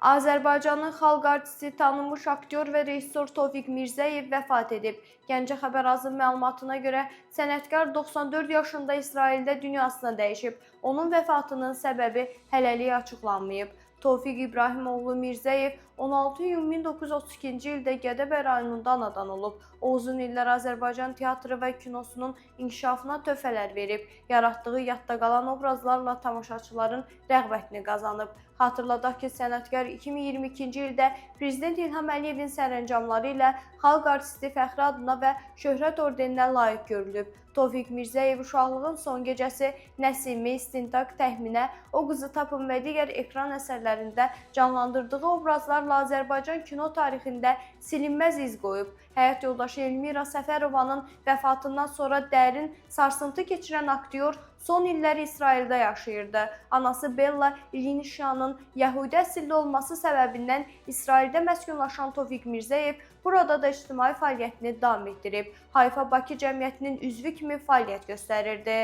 Azərbaycanın xalq artisti, tanınmış aktyor və rejissor Tofiq Mirzəyev vəfat edib. Gəncə Xəbərazın məlumatına görə sənətkar 94 yaşında İsraildə dünyasını dəyişib. Onun vəfatının səbəbi hələlik açıqlanmayıb. Tofiq İbrahimoğlu Mirzəyev 16 iyun 1932-ci ildə Gədəbəy rayonunda anadan olub. O uzun illər Azərbaycan teatrı və kinosunun inkişafına töhfələr verib. Yaratdığı yadda qalan obrazlarla tamaşaçıların rəğbətini qazanıb. Xatırladaq ki, sənətkar 2022-ci ildə Prezident İlham Əliyevin sərəncamları ilə xalq artisti fəxri adına və şöhrət ordeninə layiq görülüb. Tofiq Mirzəyev uşaqlığın son gecəsi, Nəsimi, İstintaq, Təxminə, O qızı tapın və digər ekran əsərlərində canlandırdığı obrazlarla Azərbaycan kino tarixində silinməz iz qoyub. Həyat yoldaşı Elmira Səfərovanın vəfatından sonra dərin sarsıntı keçirən aktyor son illəri İsraildə yaşayırdı. Anası Bella İlginişyanın Yəhudi əsilli olması səbəbindən İsraildə məskunlaşan Tofiq Mirzəyev burada da ictimai fəaliyyətini davam etdirib. Hayfa Bakı Cəmiyyətinin üzvü kimi fəaliyyət göstərirdi.